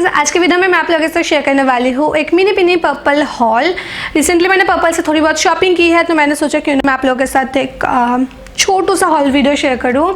Guys, आज के video में मैं आप लोगों के साथ शेयर करने वाली हूँ एक मिनी पर्पल हॉल। रिसेंटली मैंने पर्पल से थोड़ी बहुत शॉपिंग की है, तो मैंने सोचा क्यों ना मैं आप लोगों के साथ एक छोटू सा हॉल वीडियो शेयर करूँ।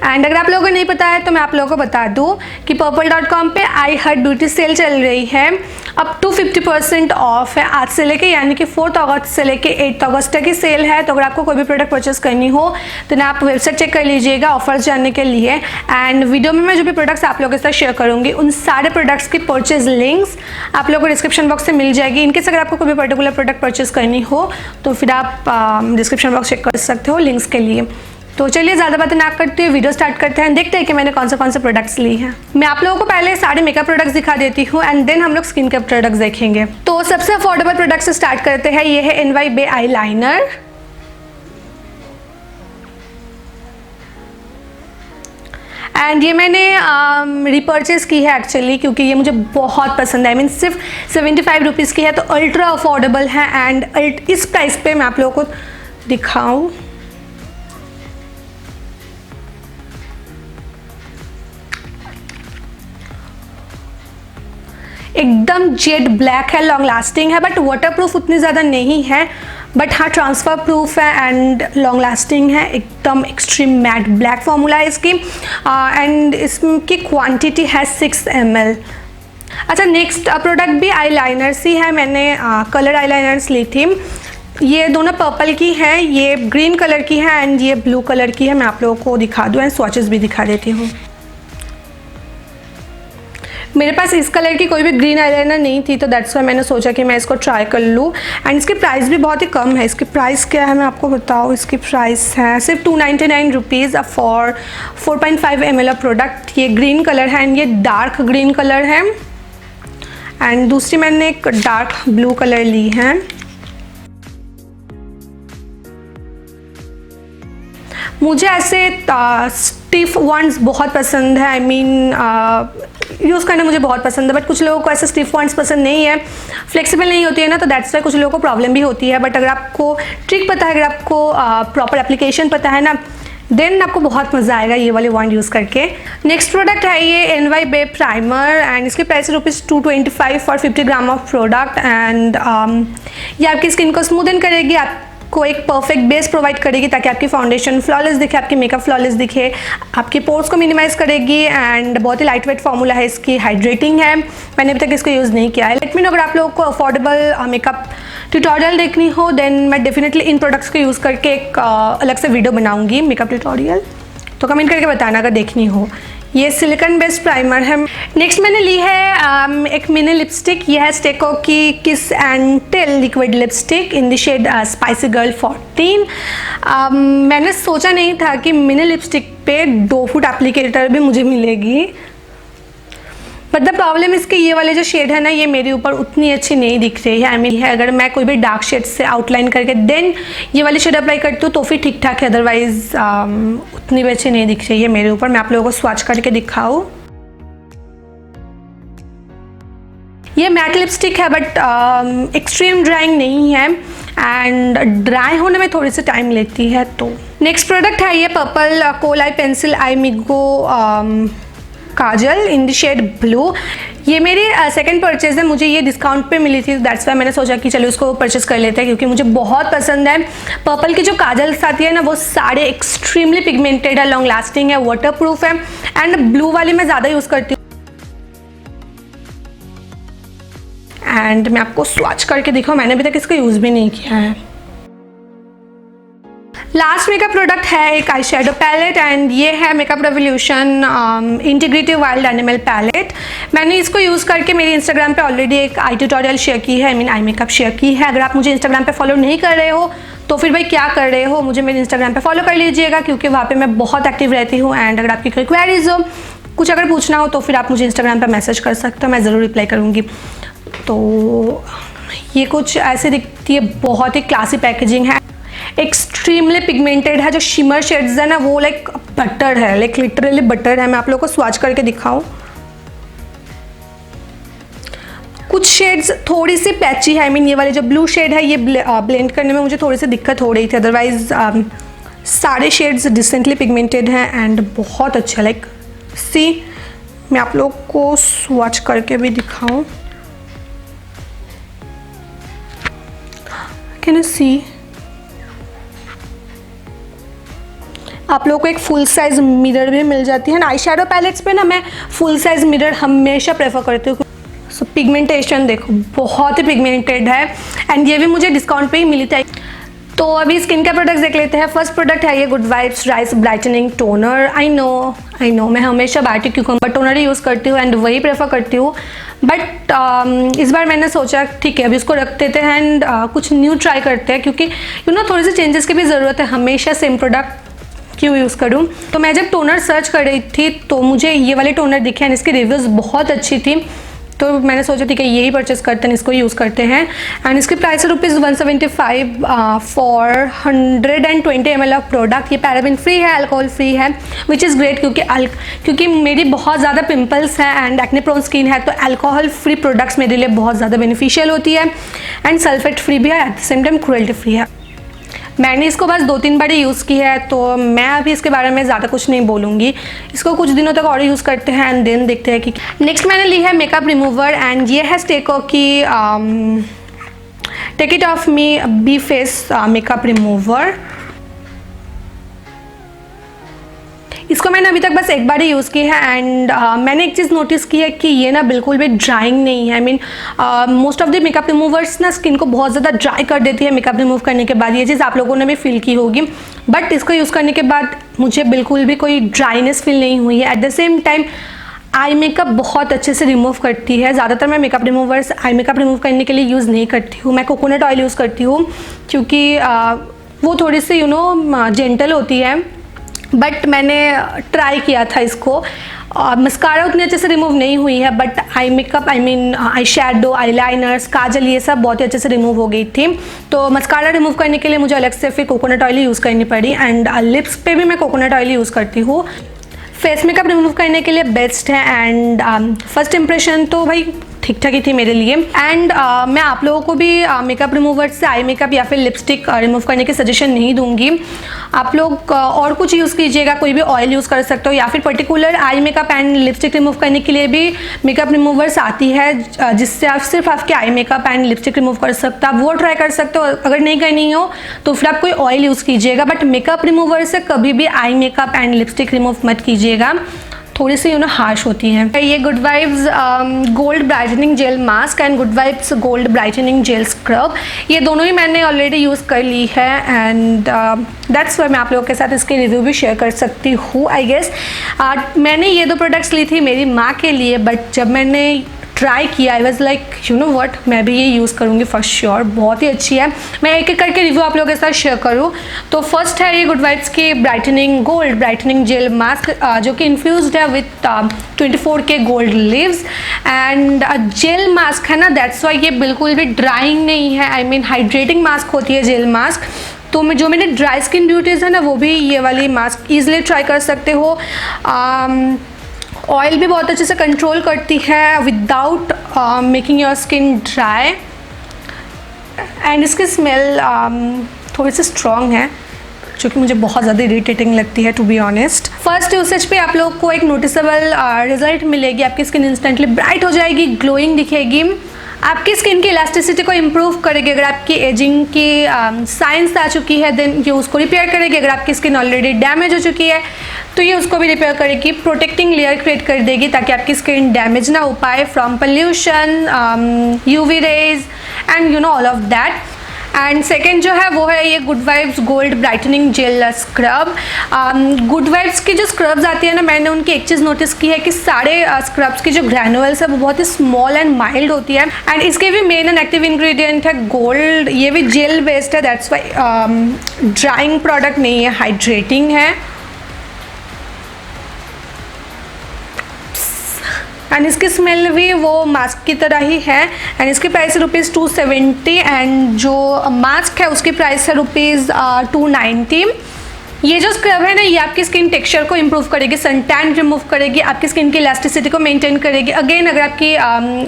एंड अगर आप लोगों को नहीं पता है तो मैं आप लोगों को बता दूँ कि Purplle.com पे आई हार्ट ब्यूटी सेल चल रही है। अप टू 50% ऑफ है आज से लेके, यानी कि 4 अगस्त से लेके 8 अगस्त तक की सेल है। तो अगर आपको कोई भी प्रोडक्ट परचेस करनी हो तो ना आप वेबसाइट चेक कर लीजिएगा ऑफर्स जानने के लिए। एंड वीडियो में मैं जो भी प्रोडक्ट्स आप लोगों के साथ शेयर करूँगी उन सारे प्रोडक्ट्स की परचेज लिंक्स आप लोगों को डिस्क्रिप्शन बॉक्स से मिल जाएगी। इनकेस अगर आपको कोई भी पर्टिकुलर प्रोडक्ट परचेस करनी हो तो फिर आप डिस्क्रिप्शन बॉक्स चेक कर सकते हो लिंक्स के लिए। तो चलिए ज़्यादा बातें ना करते हुए वीडियो स्टार्ट करते हैं, देखते हैं कि मैंने कौन से प्रोडक्ट्स ली हैं। मैं आप लोगों को पहले सारे मेकअप प्रोडक्ट्स दिखा देती हूँ एंड देन हम लोग स्किन केयर प्रोडक्ट्स देखेंगे। तो सबसे अफोर्डेबल प्रोडक्ट से स्टार्ट करते हैं। ये है NY Bae eye liner. And ये मैंने रिपर्चेस की है एक्चुअली, क्योंकि ये मुझे बहुत पसंद है। I mean, सिर्फ 75 रुपीज़ की है, तो अल्ट्रा अफोर्डेबल है। एंड इस प्राइस पे मैं आप लोगों को दिखाऊँ, एकदम जेड ब्लैक है, लॉन्ग लास्टिंग है, बट वाटरप्रूफ उतनी ज़्यादा नहीं है, बट हाँ ट्रांसफ़र प्रूफ है एंड लॉन्ग लास्टिंग है। एकदम एक्सट्रीम मैट ब्लैक फॉर्मूला है इसकी। एंड इसकी क्वांटिटी है 6 ml। अच्छा, नेक्स्ट प्रोडक्ट भी आई लाइनर्स ही है। मैंने कलर आई लाइनर्स ली थी। ये दोनों पर्पल की हैं, ये ग्रीन कलर की है एंड ये ब्लू कलर की है। मैं आप लोगों को दिखा दूँ एंड स्वॉचेस भी दिखा देती हूँ। मेरे पास इस कलर की कोई भी ग्रीन आईलाइनर नहीं थी, तो दैट्स वाई मैंने सोचा कि मैं इसको ट्राई कर लूँ। एंड इसकी प्राइस भी बहुत ही कम है। इसकी प्राइस क्या है मैं आपको बताऊँ। इसकी प्राइस है सिर्फ 299 रुपीज़ फॉर 4.5 ml प्रोडक्ट। ये ग्रीन कलर है एंड ये डार्क ग्रीन कलर है। एंड दूसरी मैंने एक डार्क ब्लू कलर ली है। मुझे ऐसे स्टिफ वंस बहुत पसंद है। आई मीन यूज़ करना मुझे बहुत पसंद है, बट कुछ लोगों को ऐसे स्टिफ वंस पसंद नहीं है, फ्लेक्सिबल नहीं होती है ना, तो दैट्स वाई कुछ लोगों को प्रॉब्लम भी होती है। बट अगर आपको ट्रिक पता है, अगर आपको प्रॉपर एप्लीकेशन पता है ना, देन आपको बहुत मज़ा आएगा ये वाले वॉन्ड यूज़ करके। नेक्स्ट प्रोडक्ट है ये NY Bae प्राइमर एंड इसकी प्राइस है ₹225 for 50 gram of product. And ये आपकी स्किन को स्मूदन करेगी, आपको एक परफेक्ट बेस प्रोवाइड करेगी ताकि आपकी फाउंडेशन फ्लॉलेस दिखे, आपकी मेकअप फ्लॉलेस दिखे, आपके पोर्स को मिनिमाइज करेगी। एंड बहुत ही लाइट वेट फॉर्मूला है, इसकी हाइड्रेटिंग है। मैंने अभी तक इसको यूज़ नहीं किया है। लेट मी नो अगर आप लोगों को अफोर्डेबल मेकअप ट्यूटोरियल देखनी हो, देन मैं डेफिनेटली इन प्रोडक्ट्स को यूज़ करके एक अलग से वीडियो बनाऊंगी मेकअप ट्यूटोरियल, तो कमेंट करके बताना अगर देखनी हो। ये सिलिकॉन बेस्ड प्राइमर है। नेक्स्ट मैंने ली है एक मिनी लिपस्टिक। ये है Stay Quirky kiss and tell liquid lipstick in the shade spicy girl 14। मैंने सोचा नहीं था कि मिनी लिपस्टिक पे 2 फुट एप्लीकेटर भी मुझे मिलेगी, बट द प्रॉब्लम इसके ये वाले जो शेड है ना, ये मेरे ऊपर उतनी अच्छी नहीं दिख रही है। आई मीन है अगर मैं कोई भी डार्क शेड से आउटलाइन करके देन ये वाली शेड अप्लाई करती हूँ तो फिर ठीक ठाक है, अदरवाइज उतनी भी अच्छी नहीं दिख रही है मेरे ऊपर। मैं आप लोगों को स्वॉच करके दिखाऊँ। ये मैट लिपस्टिक है, बट एक्सट्रीम ड्राइंग नहीं है एंड ड्राई होने में थोड़ी सी टाइम लेती है। तो नेक्स्ट प्रोडक्ट है ये पर्पल कोल आई पेंसिल आई मिगो kajal in the shade blue. ये मेरी सेकंड परचेज है। मुझे ये डिस्काउंट पे मिली थी, दैट्स वाई मैंने सोचा कि चलो इसको परचेज कर लेते हैं, क्योंकि मुझे बहुत पसंद है। पर्पल की जो काजल्स आती है ना, वो सारे एक्सट्रीमली पिगमेंटेड है, लॉन्ग लास्टिंग है, वाटरप्रूफ है। एंड ब्लू वाली मैं ज़्यादा यूज़ करती हूँ। एंड मैं आपको स्वॉच करके दिखाऊँ, मैंने अभी तक इसका यूज़ भी नहीं किया है। लास्ट मेकअप प्रोडक्ट है एक आई शेडो पैलेट एंड ये है Makeup Revolution integrative wild animal palette. मैंने इसको यूज़ करके मेरे इंस्टाग्राम पे ऑलरेडी एक आई ट्यूटोरियल शेयर की है, I mean eye makeup share की है। अगर आप मुझे इंस्टाग्राम पे फॉलो नहीं कर रहे हो तो फिर भाई क्या कर रहे हो, मुझे मेरे इंस्टाग्राम पे फॉलो कर लीजिएगा, क्योंकि वहाँ पे मैं बहुत एक्टिव रहती हूँ। एंड अगर आपकी कोई क्वेरीज हो, कुछ अगर पूछना हो, तो फिर आप मुझे इंस्टाग्राम पर मैसेज कर सकते हो, मैं ज़रूर रिप्लाई करूँगी। तो ये कुछ ऐसे दिखती है, बहुत ही क्लासी पैकेजिंग है, एक्सट्रीमली पिगमेंटेड है। जो शिमर शेड्स है ना, वो लाइक बटर है, लाइक लिटरली बटर है। मैं आप लोगों को स्वॉच करके दिखाऊं। कुछ शेड्स थोड़ी सी पैची है। आई मीन ये वाली जो ब्लू शेड है, ये ब्लेंड करने में मुझे थोड़ी सी दिक्कत हो रही थी, अदरवाइज सारे शेड्स डिसेंटली पिगमेंटेड हैं एंड बहुत अच्छा। लाइक सी मैं आप लोग को स्वॉच करके भी दिखाऊं। Can you see? आप लोगों को एक फुल साइज मिरर भी मिल जाती है ना। आई शेडो पैलेट्स पे ना मैं फुल साइज मिरर हमेशा प्रेफर करती हूँ। सो पिगमेंटेशन देखो बहुत ही पिगमेंटेड है एंड ये भी मुझे डिस्काउंट पे ही मिली थी। तो अभी स्किन केयर प्रोडक्ट्स देख लेते हैं। फर्स्ट प्रोडक्ट है ये good vibes rice brightening toner. I know मैं हमेशा बायोटिक क्यूकम्बर टोनर ही यूज़ करती हूँ एंड वही प्रेफर करती हूँ, बट इस बार मैंने सोचा ठीक है अभी इसको रख देते हैं एंड कुछ न्यू ट्राई करते हैं, क्योंकि थोड़े से चेंजेस की भी ज़रूरत है। हमेशा सेम प्रोडक्ट क्यों यूज़ करूँ। तो मैं जब टोनर सर्च कर रही थी तो मुझे ये वाले टोनर दिखे एंड इसकी रिव्यूज़ बहुत अच्छी थी, तो मैंने सोचा ठीक है यही परचेस करते हैं, इसको यूज़ करते हैं। एंड इसकी प्राइस है ₹175 फॉर 120 ml ऑफ प्रोडक्ट। ये पैराबिन फ्री है, अल्कोहल फ्री है, विच इज़ ग्रेट, क्योंकि मेरी बहुत ज़्यादा पिंपल्स हैं एंड एक्ने प्रोन स्किन है, तो अल्कोहल फ्री प्रोडक्ट्स मेरे लिए बहुत ज़्यादा बेनिफिशियल होती है एंड सल्फेट फ्री भी है, at the same time cruelty free है। मैंने इसको बस 2-3 बार यूज़ की है, तो मैं अभी इसके बारे में ज़्यादा कुछ नहीं बोलूँगी। इसको कुछ दिनों तक और यूज़ करते हैं एंड देन देखते हैं कि। नेक्स्ट मैंने ली है मेकअप रिमूवर एंड ये है Stay Quirky take it off me be face makeup remover. इसको मैंने अभी तक बस एक बार ही यूज़ की है एंड मैंने एक चीज़ नोटिस की है कि ये ना बिल्कुल भी ड्राइंग नहीं है। I mean most of the makeup removers ना स्किन को बहुत ज़्यादा ड्राई कर देती है मेकअप रिमूव करने के बाद। ये चीज़ आप लोगों ने भी फील की होगी, बट इसको यूज़ करने के बाद मुझे बिल्कुल भी कोई ड्राइनेस फील नहीं हुई है। At the same time eye makeup बहुत अच्छे से रिमूव करती है। ज़्यादातर मैं makeup removers eye makeup remove करने के लिए यूज़ नहीं करती हूँ। मैं कोकोनट ऑयल यूज़ करती हूँ क्योंकि वो थोड़ी सी जेंटल होती है, बट मैंने ट्राई किया था इसको। मस्कारा उतनी अच्छे से रिमूव नहीं हुई है, but eye makeup eye shadow, eye liners, kajal, ये सब बहुत ही अच्छे से रिमूव हो गई थी। तो मस्कारा रिमूव करने के लिए मुझे अलग से फिर कोकोनट ऑयल यूज़ करनी पड़ी एंड लिप्स पे भी मैं कोकोनट ऑयल यूज़ करती हूँ। फेस मेकअप रिमूव करने के लिए बेस्ट है एंड फर्स्ट इम्प्रेशन तो भाई ठीक ठाक ही थी मेरे लिए। एंड मैं आप लोगों को भी मेकअप रिमूवर से आई मेकअप या फिर लिपस्टिक रिमूव करने की सजेशन नहीं दूंगी। आप लोग और कुछ यूज़ कीजिएगा, कोई भी ऑयल यूज़ कर सकते हो या फिर particular eye makeup and lipstick remove करने के लिए भी मेकअप रिमूवर्स आती है जिससे आप सिर्फ आपके eye makeup and lipstick remove कर सकते हो। आप वो ट्राई कर सकते हो। अगर नहीं करनी हो तो फिर आप कोई ऑयल यूज़ कीजिएगा, बट मेकअप रिमूवर से कभी भी eye makeup and lipstick remove मत कीजिएगा, थोड़ी सी हार्श होती हैं। ये good vibes gold brightening gel mask and good vibes gold brightening jail scrub, ये दोनों ही मैंने ऑलरेडी यूज़ कर ली है एंड दैट्स वाई मैं आप लोगों के साथ इसकी रिव्यू भी शेयर कर सकती हूँ। आई गेस मैंने ये 2 प्रोडक्ट्स ली थी मेरी माँ के लिए, बट जब मैंने ट्राई किया आई वॉज लाइक व्हाट, मैं भी ये यूज़ करूँगी फॉर श्योर, बहुत ही अच्छी है। मैं एक एक करके रिव्यू आप लोगों के साथ शेयर करूँ। तो फर्स्ट है ये गुड वाइब्स की brightening gold brightening gel mask जो कि इन्फ्यूज्ड है with 24K gold leaves and gel mask है ना, दैट्स वाई ये बिल्कुल भी ड्राइंग नहीं है। आई मीन हाइड्रेटिंग मास्क होती है जेल मास्क। तो जो मेरे ड्राई स्किन ब्यूटीज़ है ना वो भी ये वाली मास्क ईजिली ट्राई कर सकते हो। ऑयल भी बहुत अच्छे से कंट्रोल करती है without making your skin dry and इसकी स्मेल थोड़ी सी स्ट्रॉन्ग है जो कि मुझे बहुत ज़्यादा इरिटेटिंग लगती है to be honest. First usage पे आप लोग को एक नोटिसेबल रिजल्ट मिलेगी, आपकी स्किन इंस्टेंटली ब्राइट हो जाएगी, ग्लोइंग दिखेगी, आपकी स्किन की इलास्टिसिटी को इम्प्रूव करेगी। अगर आपकी एजिंग की साइंस आ चुकी है देन ये उसको रिपेयर करेगी। अगर आपकी स्किन ऑलरेडी डैमेज हो चुकी है तो ये उसको भी रिपेयर करेगी। प्रोटेक्टिंग लेयर क्रिएट कर देगी ताकि आपकी स्किन डैमेज ना हो पाए from pollution, UV rays and all of that. And second जो है वो है ये good vibes gold brightening jail scrub. Good vibes की जो स्क्रब्स आती है ना, मैंने उनकी एक चीज़ नोटिस की है कि सारे स्क्रब्स की जो ग्रैनुअल्स है वो बहुत ही स्मॉल एंड माइल्ड होती है एंड इसके भी मेन एंड एक्टिव इंग्रेडिएंट है गोल्ड। ये भी जेल बेस्ड है, दैट्स वाई ड्राइंग प्रोडक्ट नहीं है, हाइड्रेटिंग है। एंड इसकी स्मेल भी वो मास्क की तरह ही है एंड इसकी प्राइस है ₹270 एंड जो मास्क है उसकी प्राइस है ₹290। ये जो स्क्रब है ना ये आपकी स्किन टेक्सचर को इम्प्रूव करेगी, सन टैन रिमूव करेगी, आपकी स्किन की इलास्टिसिटी को मेंटेन करेगी। अगेन अगर आपकी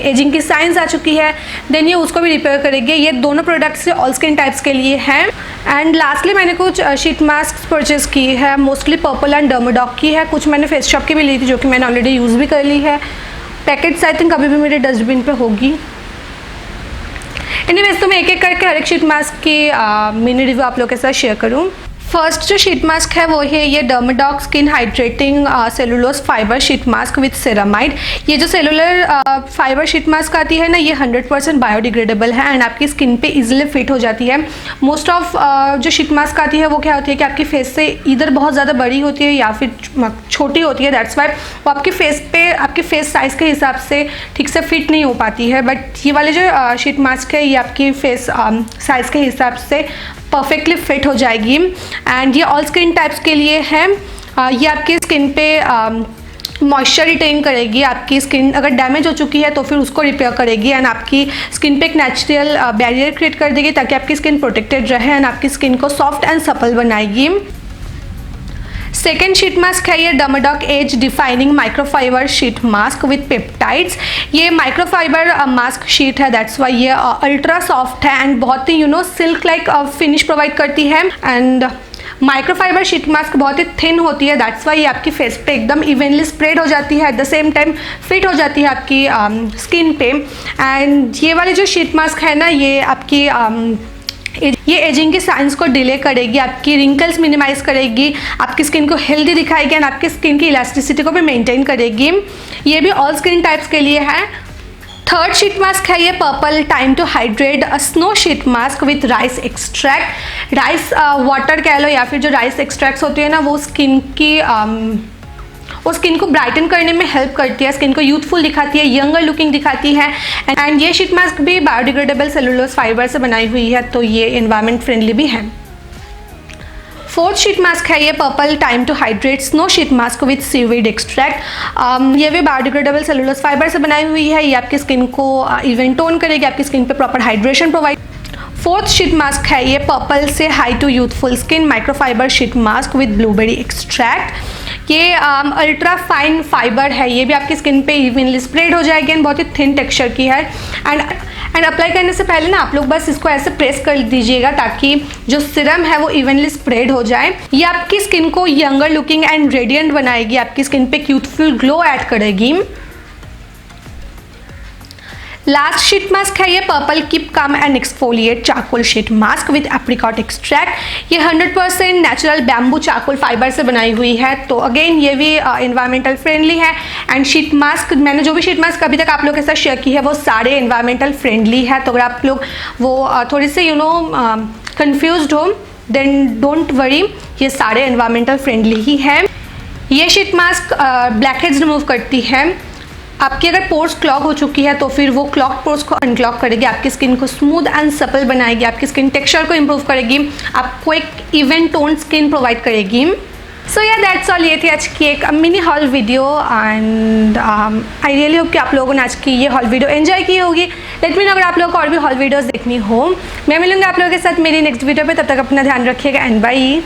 एजिंग की साइंस आ चुकी है देन ये उसको भी रिपेयर करेगी। ये दोनों प्रोडक्ट्स ऑल स्किन टाइप्स के लिए हैं। एंड लास्टली मैंने कुछ शीट मास्क परचेज की है, मोस्टली पर्पल एंड डर्माडॉक की है, कुछ मैंने फेस शॉप की भी ली थी जो कि मैंने ऑलरेडी यूज़ भी कर ली है। पैकेट्स आई थिंक अभी भी मेरे डस्टबिन पे होगी। एनीवेज तो मैं एक एक करके हर एक शीट मास्क की मिनी रिव्यू आप लोगों के साथ शेयर करूँ। फर्स्ट जो शीट मास्क है वो है ये DermDOC skin hydrating cellulose fibre sheet mask with ceramide. ये जो सेलुलर फाइबर शीट मास्क आती है ना, ये 100% बायोडिग्रेडेबल है एंड आपकी स्किन पे इजीली फिट हो जाती है। मोस्ट ऑफ जो शीट मास्क आती है वो क्या होती है कि आपकी फेस से इधर बहुत ज़्यादा बड़ी होती है या फिर छोटी होती है, दैट्स वाई वो आपके फेस पे आपके फेस साइज़ के हिसाब से ठीक से फिट नहीं हो पाती है। बट ये वाले जो शीट मास्क है ये आपकी फेस साइज़ के हिसाब से परफेक्टली फिट हो जाएगी एंड ये ऑल स्किन टाइप्स के लिए है। ये आपकी स्किन पे मॉइस्चर रिटेन करेगी, आपकी स्किन अगर डैमेज हो चुकी है तो फिर उसको रिपेयर करेगी एंड आपकी स्किन पे एक नेचुरल बैरियर क्रिएट कर देगी ताकि आपकी स्किन प्रोटेक्टेड रहे एंड आपकी स्किन को सॉफ्ट एंड सपल बनाएगी। सेकेंड शीट मास्क है ये DermDOC age defining microfibre sheet mask with peptides. ये माइक्रोफाइबर मास्क शीट है, दैट्स वाई ये अल्ट्रा सॉफ्ट है एंड बहुत ही सिल्क लाइक फिनिश प्रोवाइड करती है एंड माइक्रोफाइबर शीट मास्क बहुत ही थिन होती है, दैट्स वाई ये आपकी फेस पे एकदम इवनली स्प्रेड हो जाती है, at the same time fit हो जाती है आपकी स्किन पे। एंड ये वाली जो शीट मास्क है ना ये आपकी ये एजिंग के साइंस को डिले करेगी, आपकी रिंकल्स मिनिमाइज करेगी, आपकी स्किन को हेल्दी दिखाएगी एंड आपकी स्किन की इलास्टिसिटी को भी मेंटेन करेगी। ये भी ऑल स्किन टाइप्स के लिए है। थर्ड शीट मास्क है ये Purplle time to hydrate snow sheet mask with rice extract. Rice water कह लो या फिर जो राइस एक्सट्रैक्ट्स होती है ना वो स्किन को ब्राइटन करने में हेल्प करती है, स्किन को यूथफुल दिखाती है, यंगर लुकिंग दिखाती है एंड ये शीट मास्क भी बायोडिग्रेडेबल सेलुलोज फाइबर से बनाई हुई है तो ये एनवायरनमेंट फ्रेंडली भी है। फोर्थ शीट मास्क है ये Purplle time to hydrate snow sheet mask with seaweed extract. ये भी बायोडिग्रेडेबल सेलुलोज फाइबर से बनाई हुई है, ये आपकी स्किन को इवन टोन करेगी, आपकी स्किन पे proper hydration provide. Fourth sheet mask है ये Purplle say hi to youthful skin microfibre sheet mask with blueberry extract. ये अल्ट्रा फाइन फाइबर है, ये भी आपकी स्किन पे इवनली स्प्रेड हो जाएगी एंड बहुत ही थिन टेक्सचर की है एंड अप्लाई करने से पहले ना आप लोग बस इसको ऐसे प्रेस कर दीजिएगा ताकि जो सिरम है वो इवनली स्प्रेड हो जाए। ये आपकी स्किन को यंगर लुकिंग एंड रेडिएंट बनाएगी, आपकी स्किन पे यूथफुल ग्लो ऐड करेगी। लास्ट शीट मास्क है ये purple keep calm and exfoliate charcoal sheet mask with apricot extract. ये 100% नेचुरल बैम्बू चारकोल फाइबर से बनाई हुई है तो अगेन ये भी एनवायरमेंटल फ्रेंडली है एंड शीट मास्क मैंने जो भी शीट मास्क अभी तक आप लोगों के साथ शेयर की है वो सारे एनवायरमेंटल फ्रेंडली है। तो अगर आप लोग वो थोड़ी से कंफ्यूज्ड हो देन डोंट वरी, ये सारे एनवायरमेंटल फ्रेंडली ही है। ये शीट मास्क ब्लैकहेड्स रिमूव करती है, आपकी अगर पोर्स क्लॉग हो चुकी है तो फिर वो क्लॉग पोर्स को अनक्लॉग करेगी, आपकी स्किन को स्मूथ एंड सपल बनाएगी, आपकी स्किन टेक्सचर को इम्प्रूव करेगी, आपको एक इवन टोन स्किन प्रोवाइड करेगी। सो या दैट्स ऑल, ये थी आज की एक mini hall video and I really hope कि आप लोगों ने आज की ये हॉल वीडियो एंजॉय की होगी। लेट मी नो अगर आप लोगों को और भी हॉल वीडियोज़ देखनी हो। मैं मिलूंगी आप लोगों के साथ मेरी नेक्स्ट वीडियो पे, तब तक अपना ध्यान रखिएगा एंड बाय।